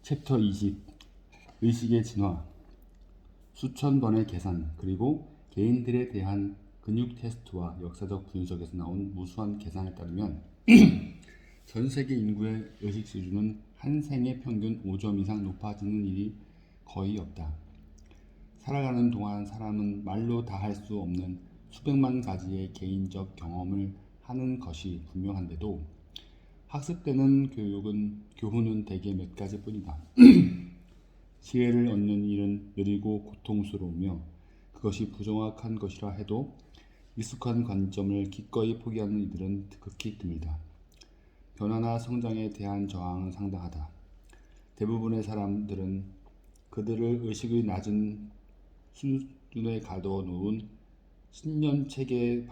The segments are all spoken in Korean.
챕터 20 의식의 진화 수천 번의 계산 그리고 개인들에 대한 근육 테스트와 역사적 분석에서 나온 무수한 계산에 따르면 전 세계 인구의 의식 수준은 한 생의 평균 5점 이상 높아지는 일이 거의 없다. 살아가는 동안 사람은 말로 다 할 수 없는 수백만 가지의 개인적 경험을 하는 것이 분명한데도 학습되는 교훈은 대개 몇 가지뿐이다. 지혜를 얻는 일은 느리고 고통스러우며 그것이 부정확한 것이라 해도 익숙한 관점을 기꺼이 포기하는 이들은 극히 드물다. 변화나 성장에 대한 저항은 상당하다. 대부분의 사람들은 그들을 의식의 낮은 수준에 가둬놓은 신념체계를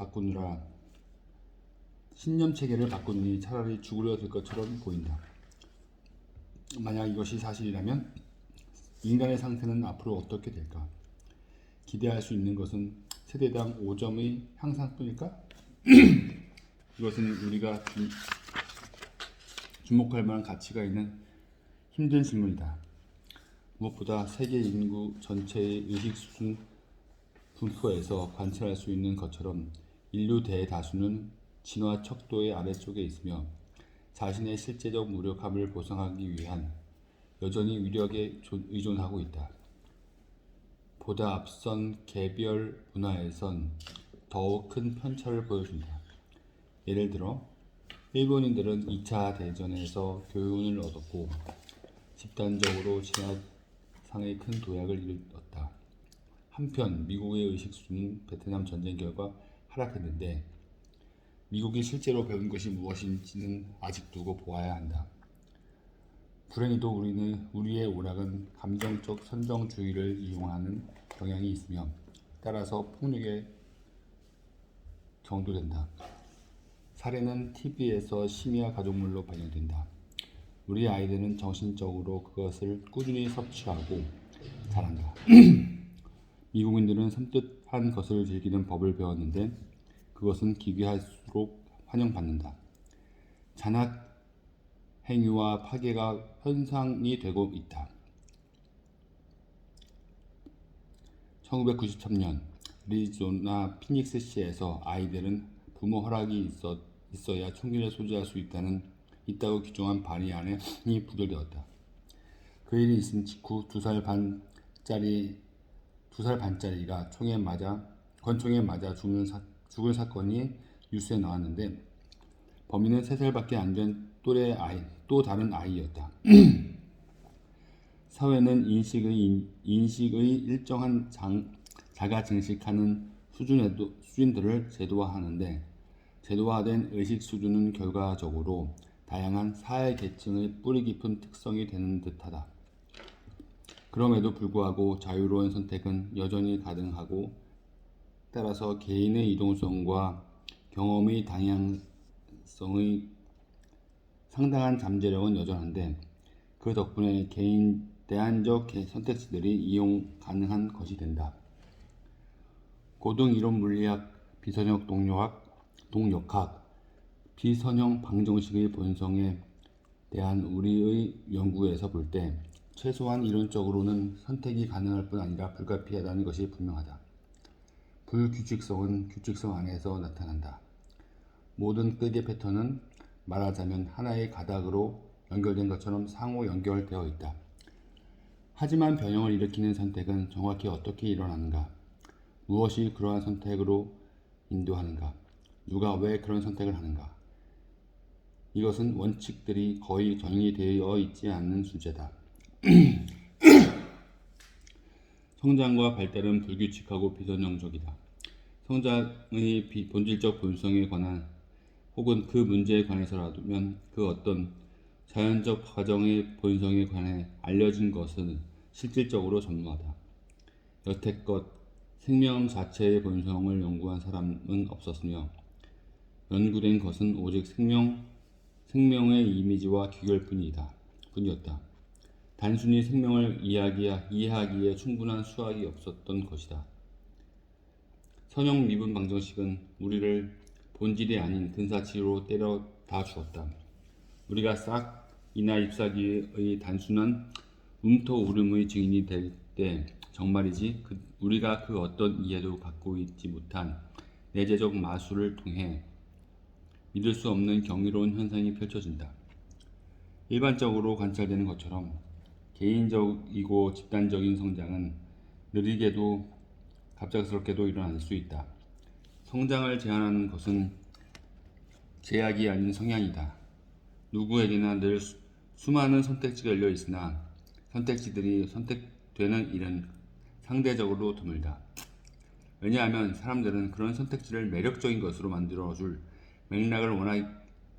바꾸느니 차라리 죽으려 들 것처럼 보인다. 만약 이것이 사실이라면 인간의 상태는 앞으로 어떻게 될까? 기대할 수 있는 것은 세대당 5점의 향상뿐일까? 이것은 우리가 주목할 만한 가치가 있는 힘든 질문이다. 무엇보다 세계 인구 전체의 의식 수준 분포에서 관찰할 수 있는 것처럼 인류 대다수는 진화 척도의 아래쪽에 있으며 자신의 실제적 무력함을 보상하기 위한 여전히 위력에 의존하고 있다. 보다 앞선 개별 문화에선 더욱 큰 편차를 보여준다. 예를 들어 일본인들은 2차 대전에서 교훈을 얻었고 집단적으로 진화상의 큰 도약을 이뤘다. 한편 미국의 의식 수준은 베트남 전쟁 결과 하락했는데 미국이 실제로 배운 것이 무엇인지는 아직 두고 보아야 한다. 불행히도 우리의 오락은 감정적 선정주의를 이용하는 경향이 있으며 따라서 폭력에 경도된다. 살해는 TV에서 심야 가족물로 발견된다. 우리 아이들은 정신적으로 그것을 꾸준히 섭취하고 자란다. 미국인들은 섬뜩한 것을 즐기는 법을 배웠는데 그것은 기괴할수록 환영받는다. 잔악 행위와 파괴가 현상이 되고 있다. 1993년 애리조나 피닉스시에서 아이들은 부모 허락이 있어야 총기를 소지할 수 있다고 규정한 반의안이 부결되었다. 그 일이 있은 직후 2살 반짜리가 권총에 맞아 죽은 사건이 뉴스에 나왔는데 범인은 3살밖에 안 된 또 다른 아이였다. 사회는 인식의 일정한 자가 증식하는 수준들을 제도화하는데 제도화된 의식 수준은 결과적으로 다양한 사회 계층의 뿌리 깊은 특성이 되는 듯하다. 그럼에도 불구하고 자유로운 선택은 여전히 가능하고 따라서 개인의 이동성과 경험의 다양성의 상당한 잠재력은 여전한데 그 덕분에 대안적 선택지들이 이용 가능한 것이 된다. 고등 이론 물리학, 비선형 동력학, 비선형 방정식의 본성에 대한 우리의 연구에서 볼 때 최소한 이론적으로는 선택이 가능할 뿐 아니라 불가피하다는 것이 분명하다. 불규칙성은 규칙성 안에서 나타난다. 모든 끄개 패턴은 말하자면 하나의 가닥으로 연결된 것처럼 상호 연결되어 있다. 하지만 변형을 일으키는 선택은 정확히 어떻게 일어나는가? 무엇이 그러한 선택으로 인도하는가? 누가 왜 그런 선택을 하는가? 이것은 원칙들이 거의 정리되어 있지 않는 주제다. 성장과 발달은 불규칙하고 비선형적이다. 성장의 본질적 본성에 관한 혹은 그 문제에 관해서라면 그 어떤 자연적 과정의 본성에 관해 알려진 것은 실질적으로 전무하다. 여태껏 생명 자체의 본성을 연구한 사람은 없었으며 연구된 것은 오직 생명의 이미지와 귀결뿐이었다. 단순히 생명을 이해하기에 충분한 수학이 없었던 것이다. 선형 미분 방정식은 우리를 본질이 아닌 근사치로 때려다 주었다. 우리가 싹이나 잎사귀의 단순한 움터우름의 증인이 될 때 정말이지 우리가 그 어떤 이해도 갖고 있지 못한 내재적 마술을 통해 믿을 수 없는 경이로운 현상이 펼쳐진다. 일반적으로 관찰되는 것처럼 개인적이고 집단적인 성장은 느리게도 갑작스럽게도 일어날 수 있다. 성장을 제한하는 것은 제약이 아닌 성향이다. 누구에게나 늘 수많은 선택지가 열려 있으나 선택지들이 선택되는 일은 상대적으로 드물다. 왜냐하면 사람들은 그런 선택지를 매력적인 것으로 만들어줄 맥락을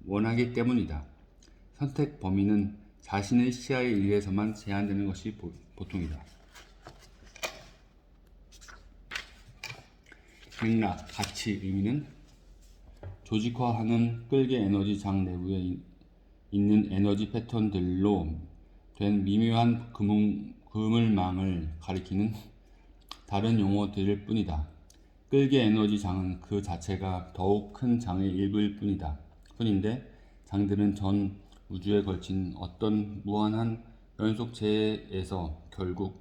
원하기 때문이다. 선택 범위는 자신의 시야에 의해서만 제한되는 것이 보통이다. 맥락, 가치, 의미는 조직화하는 끌개 에너지 장 내부에 있는 에너지 패턴들로 된 미묘한 그물망을 가리키는 다른 용어들일 뿐이다. 끌개 에너지 장은 그 자체가 더욱 큰 장의 일부일 뿐인데 장들은 전 우주에 걸친 어떤 무한한 연속체에서 결국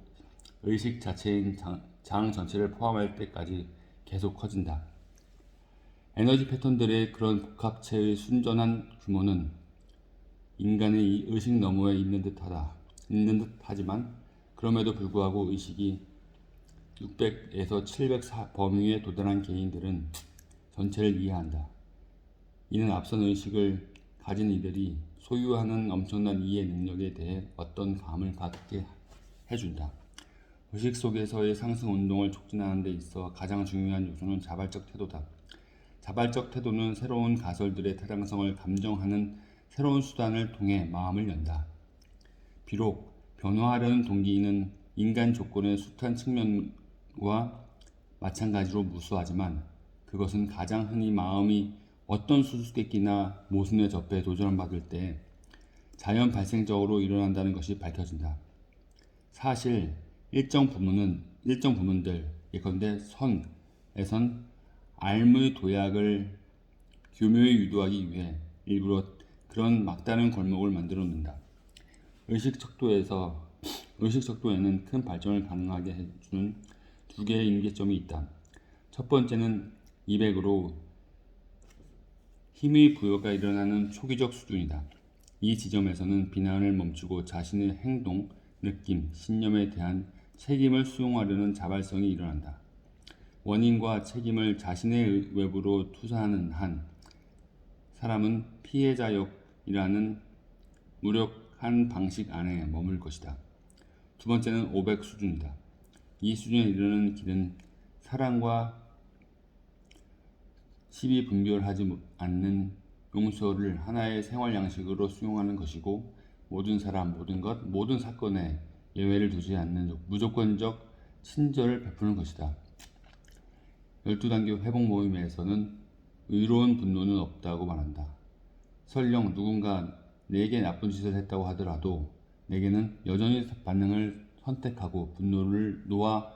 의식 자체인 장 전체를 포함할 때까지 계속 커진다. 에너지 패턴들의 그런 복합체의 순전한 규모는 인간의 이 의식 너머에 있는 듯하지만 그럼에도 불구하고 의식이 600에서 700 범위에 도달한 개인들은 전체를 이해한다. 이는 앞선 의식을 가진 이들이 소유하는 엄청난 이해 능력에 대해 어떤 감을 갖게 해준다. 의식 속에서의 상승 운동을 촉진하는 데 있어 가장 중요한 요소는 자발적 태도다. 자발적 태도는 새로운 가설들의 타당성을 감정하는 새로운 수단을 통해 마음을 연다. 비록 변화하려는 동기는 인간 조건의 숱한 측면과 마찬가지로 무수하지만 그것은 가장 흔히 마음이 어떤 수수께끼나 모순의 접에 도전받을 때 자연 발생적으로 일어난다는 것이 밝혀진다. 사실 일정 부문들 예컨대 선에선 알의 도약을 교묘히 유도하기 위해 일부러 그런 막다른 골목을 만들어 놓는다. 의식 척도에는 큰 발전을 가능하게 해주는 두 개의 임계점이 있다. 첫 번째는 200으로 힘의 부여가 일어나는 초기적 수준이다. 이 지점에서는 비난을 멈추고 자신의 행동, 느낌, 신념에 대한 책임을 수용하려는 자발성이 일어난다. 원인과 책임을 자신의 외부로 투사하는 한 사람은 피해자역이라는 무력한 방식 안에 머물 것이다. 두 번째는 500 수준이다. 이 수준에 이르는 길은 사랑과 시비 분별하지 않는 용서를 하나의 생활 양식으로 수용하는 것이고 모든 사람, 모든 것, 모든 사건에 예외를 두지 않는 무조건적 친절을 베푸는 것이다. 12단계 회복 모임에서는 의로운 분노는 없다고 말한다. 설령 누군가 내게 나쁜 짓을 했다고 하더라도 내게는 여전히 반응을 선택하고 분노를 놓아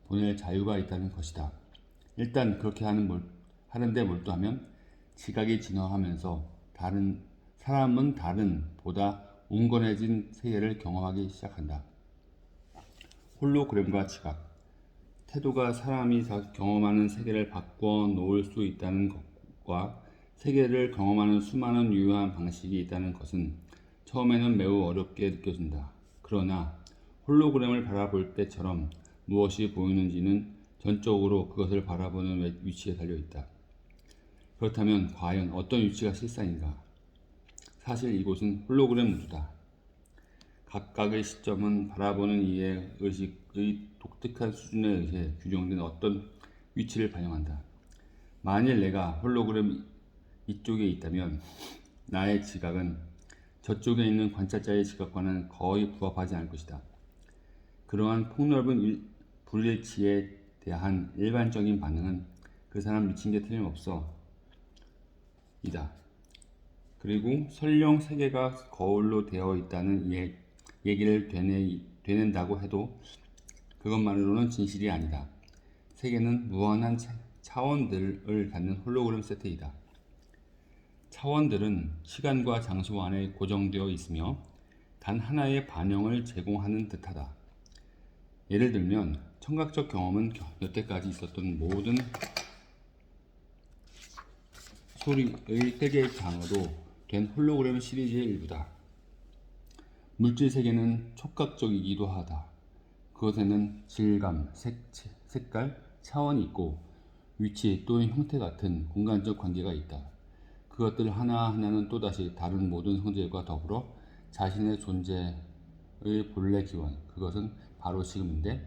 보낼 자유가 있다는 것이다. 일단 그렇게 하는데 몰두하면 지각이 진화하면서 사람은 다른 보다 온건해진 세계를 경험하기 시작한다. 홀로그램과 지각 태도가 사람이 경험하는 세계를 바꿔 놓을 수 있다는 것과 세계를 경험하는 수많은 유효한 방식이 있다는 것은 처음에는 매우 어렵게 느껴진다. 그러나 홀로그램을 바라볼 때처럼 무엇이 보이는지는 전적으로 그것을 바라보는 위치에 달려 있다. 그렇다면 과연 어떤 위치가 실상인가? 사실 이곳은 홀로그램 우주다. 각각의 시점은 바라보는 이의 의식의 독특한 수준에 의해 규정된 어떤 위치를 반영한다. 만일 내가 홀로그램 이쪽에 있다면 나의 지각은 저쪽에 있는 관찰자의 지각과는 거의 부합하지 않을 것이다. 그러한 폭넓은 불일치에 대한 일반적인 반응은 그 사람 미친 게 틀림없어 이다. 그리고 설령 세계가 거울로 되어 있다는 얘기를 되낸다고 해도 그것만으로는 진실이 아니다. 세계는 무한한 차원들을 갖는 홀로그램 세트이다. 차원들은 시간과 장소 안에 고정되어 있으며 단 하나의 반영을 제공하는 듯하다. 예를 들면 청각적 경험은 여태까지 있었던 모든 소리의 세계 장으로 된 홀로그램 시리즈의 일부다. 물질 세계는 촉각적이기도 하다. 그것에는 질감, 색깔, 차원이 있고 위치 또는 형태 같은 공간적 관계가 있다. 그것들 하나하나는 또다시 다른 모든 형제과 더불어 자신의 존재의 본래 기원, 그것은 바로 지금인데,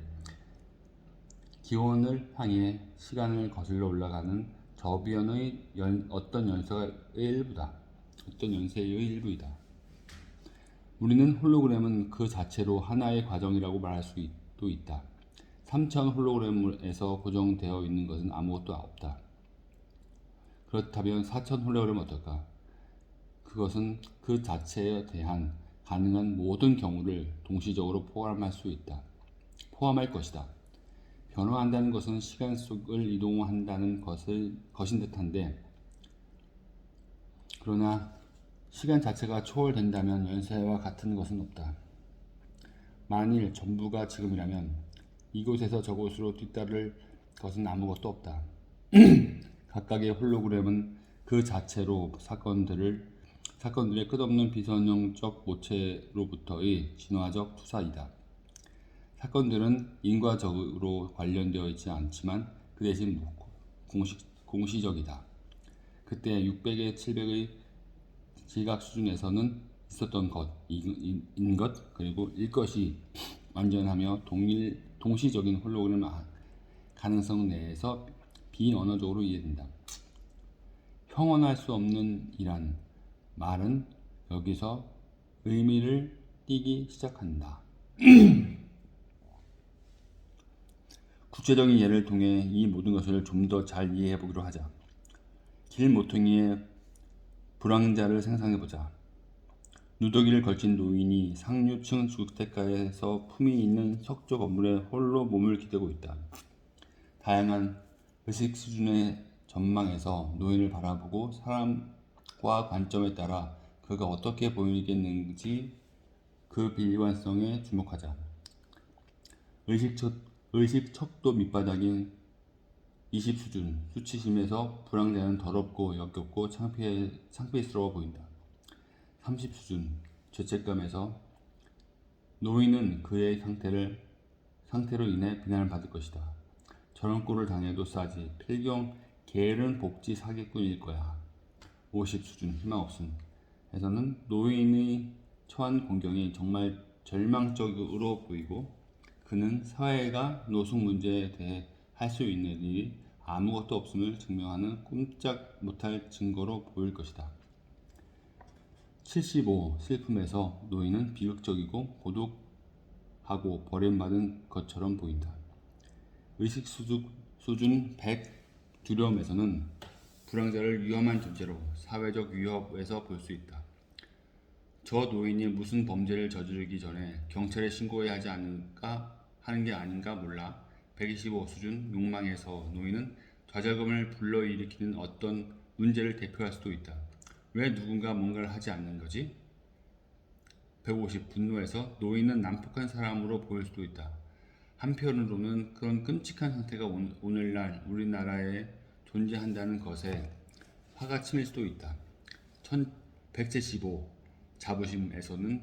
기원을 향해 시간을 거슬러 올라가는 저변의 어떤 연세의 일부이다. 우리는 홀로그램은 그 자체로 하나의 과정이라고 말할 수도 있다. 3000 홀로그램에서 고정되어 있는 것은 아무것도 없다. 그렇다면 4000 홀로그램은 어떨까? 그것은 그 자체에 대한 가능한 모든 경우를 동시적으로 포함할 것이다. 변화한다는 것은 시간 속을 이동한다는 것인 듯한데, 그러나 시간 자체가 초월된다면 연세와 같은 것은 없다. 만일 전부가 지금이라면 이곳에서 저곳으로 뒤따를 것은 아무것도 없다. 각각의 홀로그램은 그 자체로 사건들의 끝없는 비선형적 모체로부터의 진화적 투사이다. 사건들은 인과적으로 관련되어 있지 않지만 그 대신 공시적이다. 그때 600의 700의 지각 수준에서는 있었던 인 것, 그리고 일 것이 완전하며 동시적인 홀로그램 가능성 내에서 비언어적으로 이해된다. 형언할 수 없는 이란 말은 여기서 의미를 띠기 시작한다. 구체적인 예를 통해 이 모든 것을 좀 더 잘 이해해 보기로 하자. 길 모퉁이의 불황자를 상상해보자. 누더기를 걸친 노인이 상류층 주택가에서 품위 있는 석조 건물에 홀로 몸을 기대고 있다. 다양한 의식 수준의 전망에서 노인을 바라보고 사람과 관점에 따라 그가 어떻게 보이겠는지 그 비일관성에 주목하자. 의식 척도 밑바닥인 20 수준, 수치심에서 불황자는 더럽고 역겹고 창피스러워 보인다. 30 수준, 죄책감에서 노인은 그의 상태로 인해 비난을 받을 것이다. 저런 꼴을 당해도 싸지. 필경 게으른 복지 사기꾼일 거야. 50 수준, 희망 없음에서는 노인의 처한 공경이 정말 절망적으로 보이고 그는 사회가 노숙 문제에 대해 할 수 있는 일이 아무것도 없음을 증명하는 꼼짝 못할 증거로 보일 것이다. 75. 슬픔에서 노인은 비극적이고 고독하고 버림받은 것처럼 보인다. 의식 수준 100. 두려움에서는 불황자를 위험한 존재로 사회적 위협에서 볼 수 있다. 저 노인이 무슨 범죄를 저지르기 전에 경찰에 신고해야 하지 않을까 하는 게 아닌가 몰라. 125 수준 욕망에서 노인은 좌절감을 불러일으키는 어떤 문제를 대표할 수도 있다. 왜 누군가 뭔가를 하지 않는 거지? 150 분노에서 노인은 난폭한 사람으로 보일 수도 있다. 한편으로는 그런 끔찍한 상태가 오늘날 우리나라에 존재한다는 것에 화가 치밀 수도 있다. 175 자부심에서는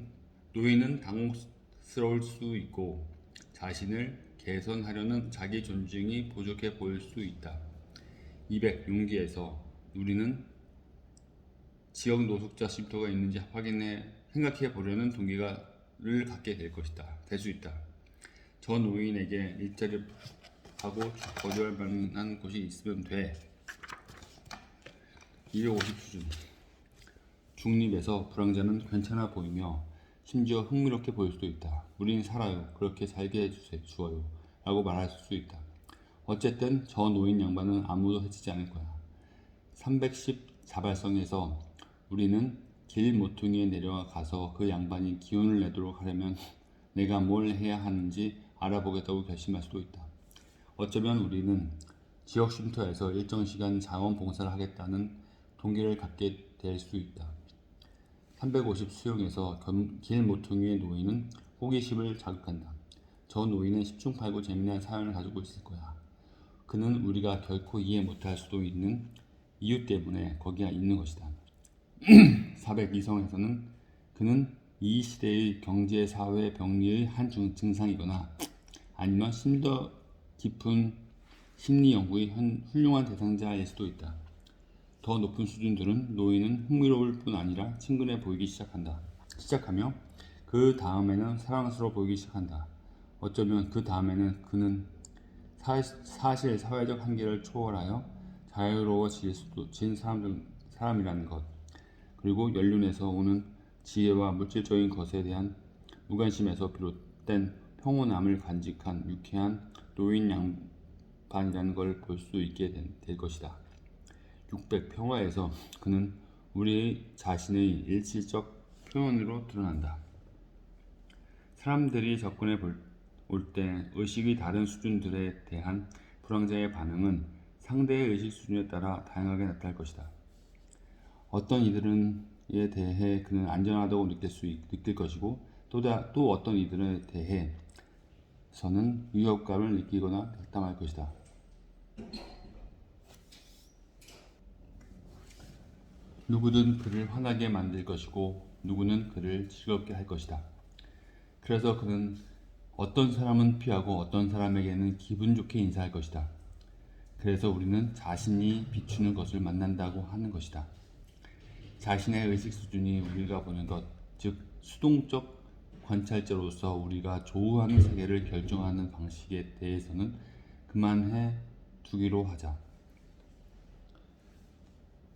노인은 당혹스러울 수 있고 자신을 개선하려는 자기 존중이 부족해 보일 수 있다. 200 용기에서 우리는 지역 노숙자 쉼터가 있는지 생각해 보려는 동기를 갖게 될 수 있다. 저 노인에게 일자리를 하고 거주할 만한 곳이 있으면 돼. 250 수준 중립에서 불황자는 괜찮아 보이며 심지어 흥미롭게 보일 수도 있다. 우린 살아요. 그렇게 살게 해주어요. 라고 말할 수 있다. 어쨌든 저 노인 양반은 아무도 해치지 않을 거야. 310 자발성에서 우리는 길 모퉁이에 내려가서 그 양반이 기운을 내도록 하려면 내가 뭘 해야 하는지 알아보겠다고 결심할 수도 있다. 어쩌면 우리는 지역 쉼터에서 일정 시간 자원봉사를 하겠다는 동기를 갖게 될 수 있다. 350 수용에서 길 모퉁이의 노인은 호기심을 자극한다. 저 노인은 10중 8구 재미난 사연을 가지고 있을 거야. 그는 우리가 결코 이해 못할 수도 있는 이유 때문에 거기에 있는 것이다. 402성에서는 그는 이 시대의 경제, 사회, 병리의 한 증상이거나 아니면 심도 깊은 심리 연구의 훌륭한 대상자일 수도 있다. 더 높은 수준들은 노인은 흥미로울 뿐 아니라 친근해 보이기 시작하며 그 다음에는 사랑스러워 보이기 시작한다. 어쩌면 그 다음에는 그는 사실 사회적 한계를 초월하여 자유로워질 수도 진 사람이라는 것, 그리고 연륜에서 오는 지혜와 물질적인 것에 대한 무관심에서 비롯된 평온함을 간직한 유쾌한 노인 양반이라는 걸 볼 수 있게 될 것이다. 600 평화에서 그는 우리 자신의 일시적 표현으로 드러난다. 사람들이 접근해 올 때 의식의 다른 수준들에 대한 불황자의 반응은 상대의 의식 수준에 따라 다양하게 나타날 것이다. 어떤 이들에 대해 그는 안전하다고 느낄 것이고 또 어떤 이들에 대해서는 위협감을 느끼거나 덕담할 것이다. 누구든 그를 화나게 만들 것이고 누구는 그를 즐겁게 할 것이다. 그래서 그는 어떤 사람은 피하고 어떤 사람에게는 기분 좋게 인사할 것이다. 그래서 우리는 자신이 비추는 것을 만난다고 하는 것이다. 자신의 의식 수준이 우리가 보는 것, 즉 수동적 관찰자로서 우리가 조우하는 세계를 결정하는 방식에 대해서는 그만해 두기로 하자.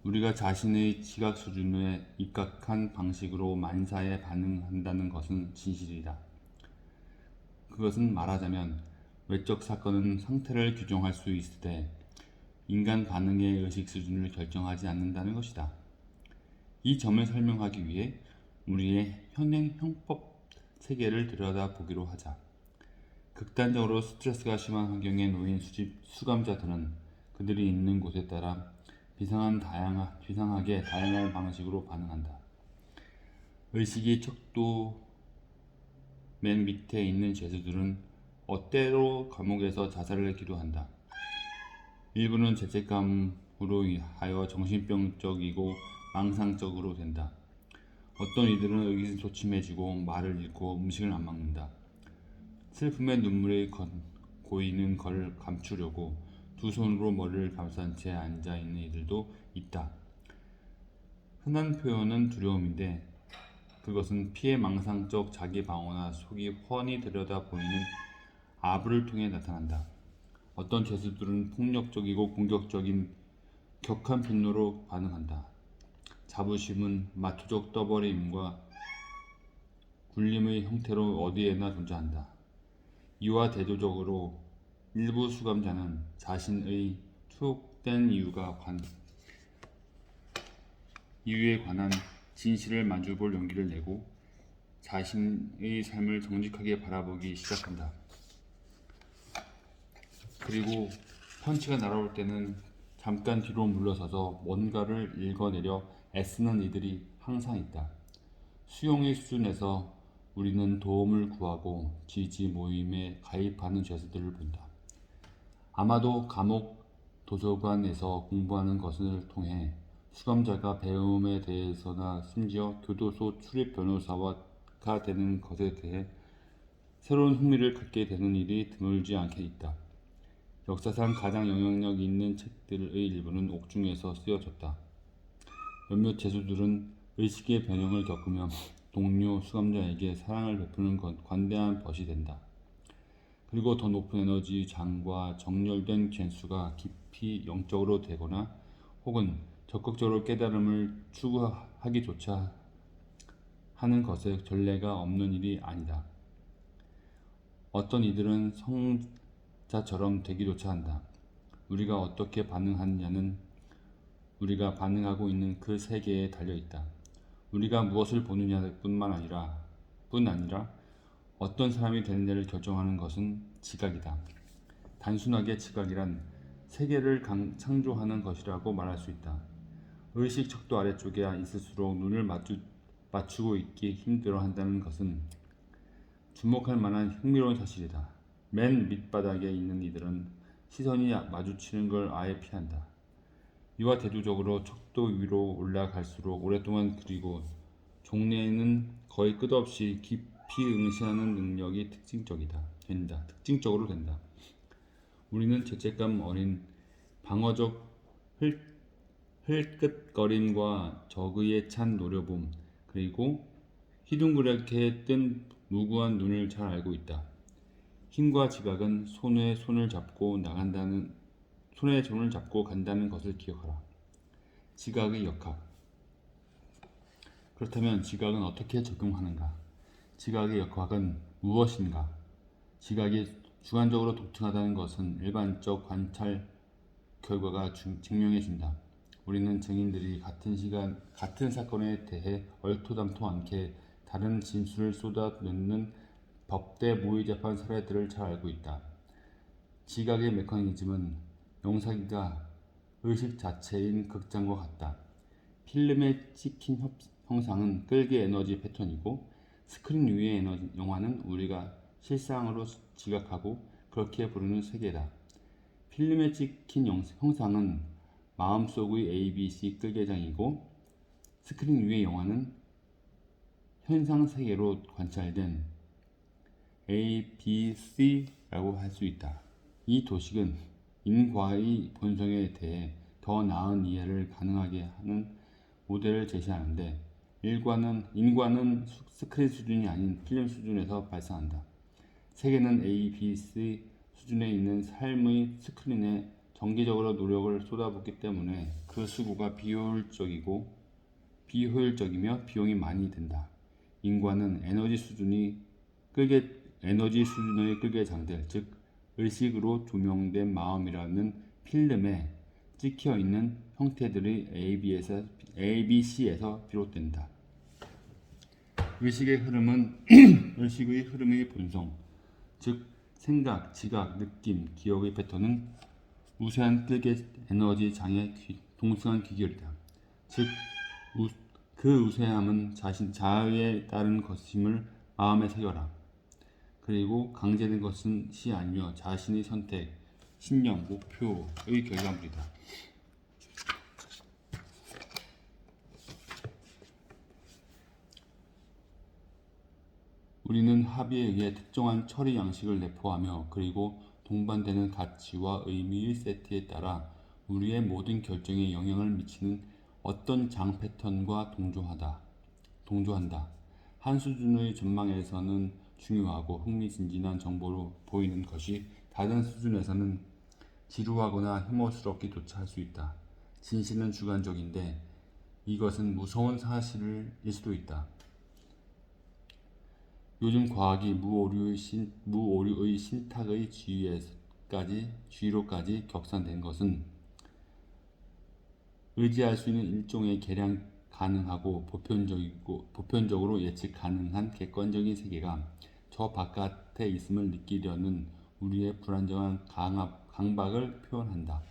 우리가 자신의 지각 수준에 입각한 방식으로 만사에 반응한다는 것은 진실이다. 그것은 말하자면 외적 사건은 상태를 규정할 수 있으되 인간 반응의 의식 수준을 결정하지 않는다는 것이다. 이 점을 설명하기 위해 우리의 현행 형법 세계를 들여다보기로 하자. 극단적으로 스트레스가 심한 환경에 놓인 수감자들은 그들이 있는 곳에 따라 비상하게 다양한 방식으로 반응한다. 의식이 척도 맨 밑에 있는 죄수들은 때로 감옥에서 자살을 기도한다. 일부는 죄책감으로 하여 정신병적이고 망상적으로 된다. 어떤 이들은 의기는 소침해지고 말을 잃고 음식을 안 먹는다. 슬픔의 눈물의 고이는 걸 감추려고 두 손으로 머리를 감싼 채 앉아 있는 이들도 있다. 흔한 표현은 두려움인데 그것은 피해 망상적 자기 방어나 속이 훤히 들여다 보이는 아부를 통해 나타난다. 어떤 죄수들은 폭력적이고 공격적인 격한 분노로 반응한다. 자부심은 마초적 떠버림과 굴림의 형태로 어디에나 존재한다. 이와 대조적으로 일부 수감자는 자신의 투옥된 이유에 관한 진실을 마주볼 용기를 내고 자신의 삶을 정직하게 바라보기 시작한다. 그리고 펀치가 날아올 때는 잠깐 뒤로 물러서서 뭔가를 읽어내려 애쓰는 이들이 항상 있다. 수용의 수준에서 우리는 도움을 구하고 지지 모임에 가입하는 죄수들을 본다. 아마도 감옥 도서관에서 공부하는 것을 통해 수감자가 배움에 대해서나 심지어 교도소 출입 변호사가 되는 것에 대해 새로운 흥미를 갖게 되는 일이 드물지 않게 있다. 역사상 가장 영향력 있는 책들의 일부는 옥중에서 쓰여졌다. 몇몇 죄수들은 의식의 변형을 겪으며 동료 수감자에게 사랑을 베푸는 관대한 벗이 된다. 그리고 더 높은 에너지 장과 정렬된 개수가 깊이 영적으로 되거나 혹은 적극적으로 깨달음을 추구하기조차 하는 것에 전례가 없는 일이 아니다. 어떤 이들은 성자처럼 되기조차 한다. 우리가 어떻게 반응하느냐는 우리가 반응하고 있는 그 세계에 달려있다. 우리가 무엇을 보느냐뿐 아니라 어떤 사람이 되느냐를 결정하는 것은 지각이다. 단순하게 지각이란 세계를 창조하는 것이라고 말할 수 있다. 의식 척도 아래쪽에 있을수록 눈을 맞추고 있기 힘들어한다는 것은 주목할 만한 흥미로운 사실이다. 맨 밑바닥에 있는 이들은 시선이 마주치는 걸 아예 피한다. 이와 대조적으로 척도 위로 올라갈수록 오랫동안 그리고 종래에는 거의 끝없이 깊이 응시하는 능력이 특징적으로 된다. 우리는 죄책감 어린 방어적 흘끗거림과 적의에 찬 노려봄, 그리고 희둥그렇게 뜬 무구한 눈을 잘 알고 있다. 힘과 지각은 손에 손을 잡고 간다는 것을 기억하라. 지각의 역학. 그렇다면 지각은 어떻게 적용하는가? 지각의 역학은 무엇인가? 지각이 주관적으로 독특하다는 것은 일반적 관찰 결과가 증명해준다. 우리는 증인들이 같은 사건에 대해 얼토당토 않게 다른 진술을 쏟아내는 법대 모의재판 사례들을 잘 알고 있다. 지각의 메커니즘은 영상과 의식 자체인 극장과 같다. 필름에 찍힌 형상은 끌기 에너지 패턴이고, 스크린 위의 영화는 우리가 실상으로 지각하고 그렇게 부르는 세계다. 필름에 찍힌 형상은 마음속의 ABC 끌개장이고, 스크린 위의 영화는 현상 세계로 관찰된 ABC라고 할 수 있다. 이 도식은 인과의 본성에 대해 더 나은 이해를 가능하게 하는 모델을 제시하는데, 인과는 스크린 수준이 아닌 필름 수준에서 발생한다. 세계는 ABC 수준에 있는 삶의 스크린에 정기적으로 노력을 쏟아붓기 때문에 그 수고가 비효율적이며 비용이 많이 든다. 인과는 에너지 수준의 끌개장들, 즉 의식으로 조명된 마음이라는 필름에 찍혀있는 형태들의 ABC에서 비롯된다. 의식의 흐름의 본성, 즉 생각, 지각, 느낌, 기억의 패턴은 우세한 끌개 에너지 장의 동승한 귀결이다. 즉 그 우세함은 자아에 따른 것임을 마음에 새겨라. 그리고 강제된 것은 아니며 자신의 선택, 신념, 목표의 결과물이다. 우리는 합의에 의해 특정한 처리 양식을 내포하며, 그리고 동반되는 가치와 의미의 세트에 따라 우리의 모든 결정에 영향을 미치는 어떤 장 패턴과 동조한다. 한 수준의 전망에서는 중요하고 흥미진진한 정보로 보이는 것이 다른 수준에서는 지루하거나 혐오스럽기조차 할 수 있다. 진실은 주관적인데 이것은 무서운 사실일 수도 있다. 요즘 과학이 무오류의 신탁의 지위로까지 격상된 것은 의지할 수 있는 일종의 계량 가능하고 보편적으로 예측 가능한 객관적인 세계가 저 바깥에 있음을 느끼려는 우리의 불안정한 강박을 표현한다.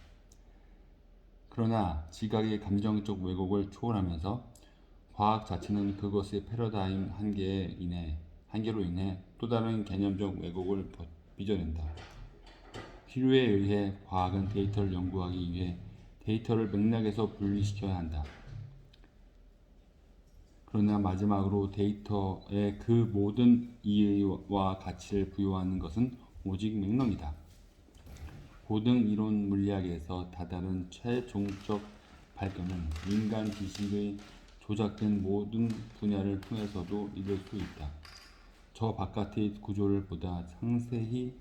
그러나 지각의 감정적 왜곡을 초월하면서 과학 자체는 그것의 패러다임 한계로 인해 또 다른 개념적 왜곡을 빚어낸다. 필요에 의해 과학은 데이터를 연구하기 위해 데이터를 맥락에서 분리시켜야 한다. 그러나 마지막으로 데이터에 그 모든 이의와 가치를 부여하는 것은 오직 명령이다. 고등 이론 물리학에서 다다른 최종적 발견은 인간 지식의 조작된 모든 분야를 통해서도 이룰 수 있다. 저 바깥의 구조를 보다 상세히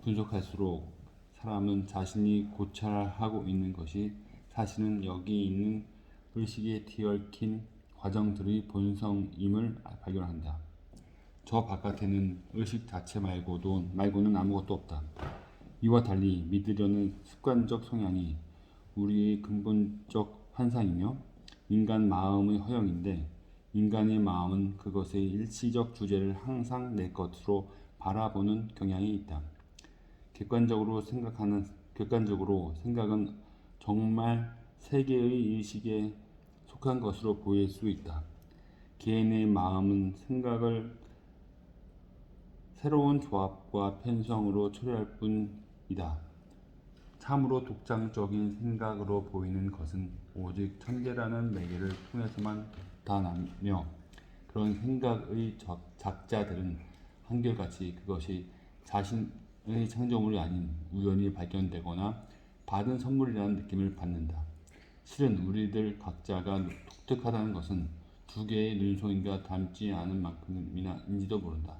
분석할수록 사람은 자신이 고찰하고 있는 것이 사실은 여기 있는 의식에 뒤얽힌 과정들의 본성임을 발견한다. 저 바깥에는 의식 자체 말고는 아무것도 없다. 이와 달리 믿으려는 습관적 성향이 우리의 근본적 환상이며 인간 마음의 허영인데, 인간의 마음은 그것의 일시적 주제를 항상 내 것으로 바라보는 경향이 있다. 객관적으로 생각은 정말 세계의 의식에 속한 것으로 보일 수 있다. 개인의 마음은 생각을 새로운 조합과 편성으로 초래할 뿐이다. 참으로 독창적인 생각으로 보이는 것은 오직 천재라는 매개를 통해서만 나타나며 그런 생각의 작자들은 한결같이 그것이 자신의 창조물이 아닌 우연히 발견되거나 받은 선물이라는 느낌을 받는다. 실은 우리들 각자가 독특하다는 것은 두 개의 눈송이가 닮지 않은 만큼이나인지도 모른다.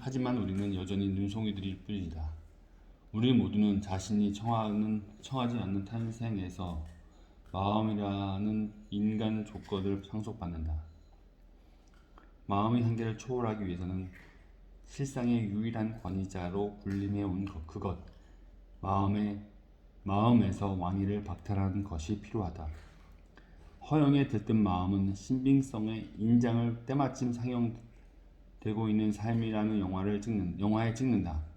하지만 우리는 여전히 눈송이들일 뿐이다. 우리 모두는 자신이 청하지 않는 탄생에서 마음이라는 인간 조건을 상속받는다. 마음의 한계를 초월하기 위해서는 실상의 유일한 권위자로 군림해온 그것, 마음에서 왕위를 박탈하는 것이 필요하다. 허영에 들뜬 마음은 신빙성의 인장을 때마침 상영되고 있는 삶이라는 영화에 찍는다.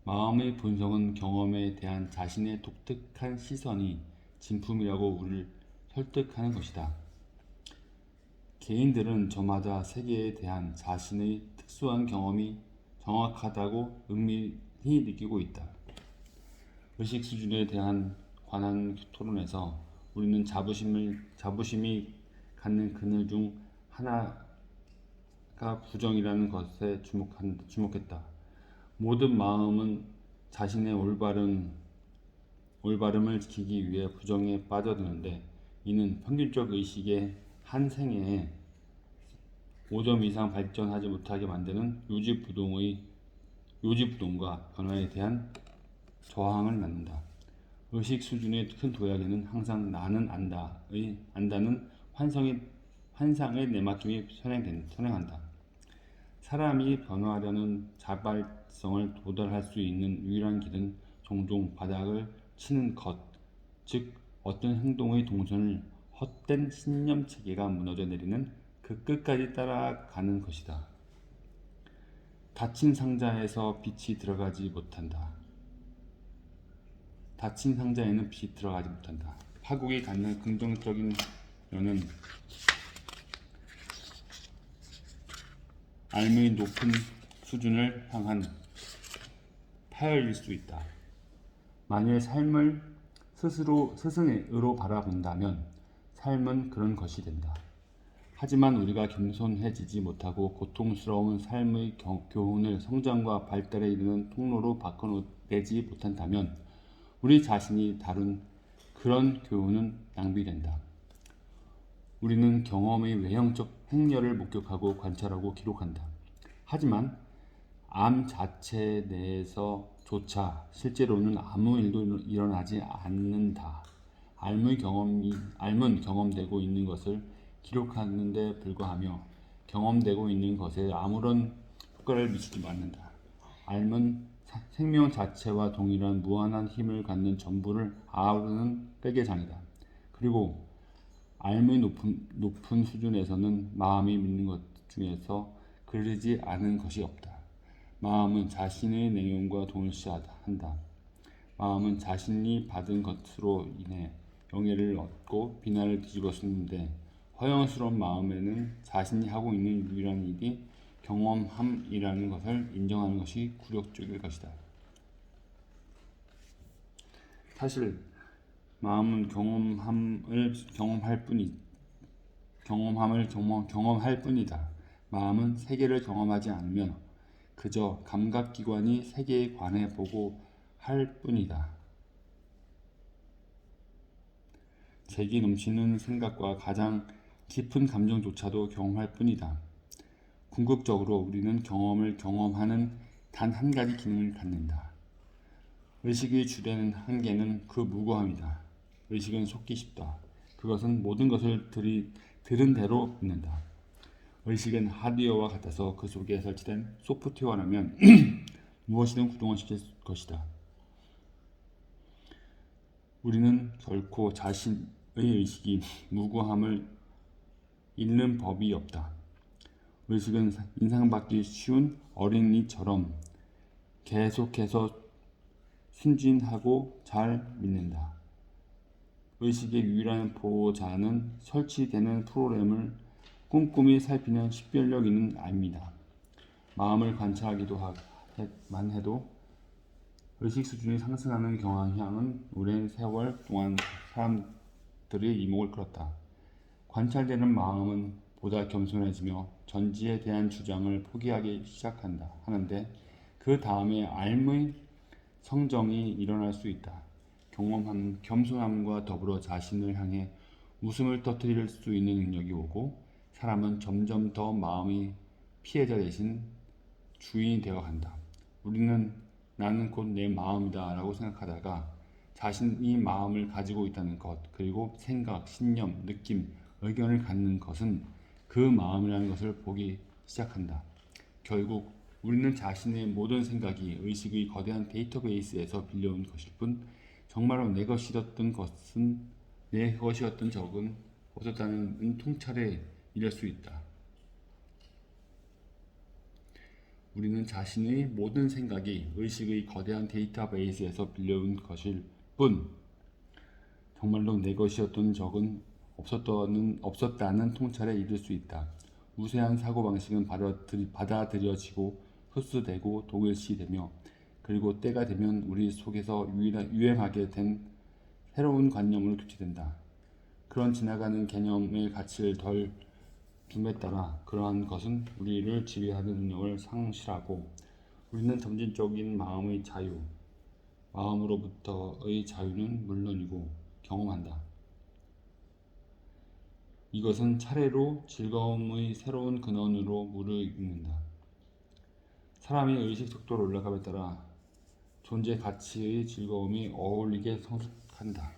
마음의 본성은 경험에 대한 자신의 독특한 시선이 진품이라고 우리를 설득하는 것이다. 개인들은 저마다 세계에 대한 자신의 특수한 경험이 정확하다고 은밀히 느끼고 있다. 의식 수준에 관한 토론에서 우리는 자부심이 갖는 그늘 중 하나가 부정이라는 것에 주목했다. 모든 마음은 자신의 올바름을 지키기 위해 부정에 빠져드는데 이는 평균적 의식의 한 생애에 5점 이상 발전하지 못하게 만드는 요지부동과 변화에 대한 저항을 낳는다. 의식 수준의 큰 도약에는 항상 나는 안다는 환상의 내맡김이 선행한다. 사람이 변화하려는 자발성을 도달할 수 있는 유일한 길은 종종 바닥을 치는 것, 즉 어떤 행동의 동선을 헛된 신념 체계가 무너져 내리는 그 끝까지 따라가는 것이다. 닫힌 상자에서 빛이 들어가지 못한다. 닫힌 상자에는 빛이 들어가지 못한다. 파국이 갖는 긍정적인 면은 삶의 높은 수준을 향한 파열일 수 있다. 만일 삶을 스승으로 바라본다면 삶은 그런 것이 된다. 하지만 우리가 겸손해지지 못하고 고통스러운 삶의 교훈을 성장과 발달에 이르는 통로로 바꿔내지 못한다면 우리 자신이 다룬 그런 교훈은 낭비된다. 우리는 경험의 외형적 행렬을 목격하고 관찰하고 기록한다. 하지만 암 자체 내에서조차 실제로는 아무 일도 일어나지 않는다. 암은 경험되고 있는 것을 기록하는 데 불과하며 경험되고 있는 것에 아무런 효과를 미치지 않는다. 암은 생명 자체와 동일한 무한한 힘을 갖는 전부를 아우르는 회계장이다. 그리고 삶의 높은 수준에서는 마음이 믿는 것 중에서 그르지 않은 것이 없다. 마음은 자신의 내용과 동일시한다. 마음은 자신이 받은 것으로 인해 영예를 얻고 비난을 뒤집어 쓰는데 허영스러운 마음에는 자신이 하고 있는 유일한 일이 경험함이라는 것을 인정하는 것이 굴욕적일 것이다. 사실 마음은 경험함을 경험할 뿐이다. 마음은 세계를 경험하지 않으며 그저 감각기관이 세계에 관해 보고 할 뿐이다. 재기 넘치는 생각과 가장 깊은 감정조차도 경험할 뿐이다. 궁극적으로 우리는 경험을 경험하는 단 한 가지 기능을 갖는다. 의식의 주된 한계는 그 무고함이다. 의식은 속기 쉽다. 그것은 모든 것을 들은 대로 믿는다. 의식은 하드웨어와 같아서 그 속에 설치된 소프트웨어라면 무엇이든 구동시킬 것이다. 우리는 결코 자신의 의식이 무고함을 잃는 법이 없다. 의식은 인상받기 쉬운 어린이처럼 계속해서 순진하고 잘 믿는다. 의식의 유일한 보호자는 설치되는 프로그램을 꼼꼼히 살피는 식별력 있는 아입니다. 마음을 관찰하기만 해도 의식 수준이 상승하는 경향은 오랜 세월 동안 사람들의 이목을 끌었다. 관찰되는 마음은 보다 겸손해지며 전지에 대한 주장을 포기하기 하는데 그 다음에 삶의 성정이 일어날 수 있다. 겸손함과 더불어 자신을 향해 웃음을 터뜨릴 수 있는 능력이 오고 사람은 점점 더 마음의 피해자 대신 주인이 되어 간다. 우리는 나는 곧 내 마음이다 라고 생각하다가 자신이 마음을 가지고 있다는 것, 그리고 생각, 신념, 느낌, 의견을 갖는 것은 그 마음이라는 것을 보기 시작한다. 결국 우리는 자신의 모든 생각이 의식의 거대한 데이터베이스에서 빌려온 것일 뿐 정말로 내 것이었던 것은 내 것이었던 적은 없었다는 통찰에 이를 수 있다. 우리는 자신의 모든 생각이 의식의 거대한 데이터베이스에서 빌려온 것일 뿐 정말로 내 것이었던 적은 없었다는 통찰에 이를 수 있다. 우세한 사고방식은 받아들여지고 흡수되고 동일시되며 그리고 때가 되면 우리 속에서 유행하게 된 새로운 관념으로 교체된다. 그런 지나가는 개념의 가치를 덜 둠에 따라 그러한 것은 우리를 지배하는 능력을 상실하고 우리는 점진적인 마음의 자유, 마음으로부터의 자유는 물론이고 경험한다. 이것은 차례로 즐거움의 새로운 근원으로 무르익는다. 사람이 의식 속도로 올라감에 따라 존재 가치의 즐거움이 어울리게 성숙한다.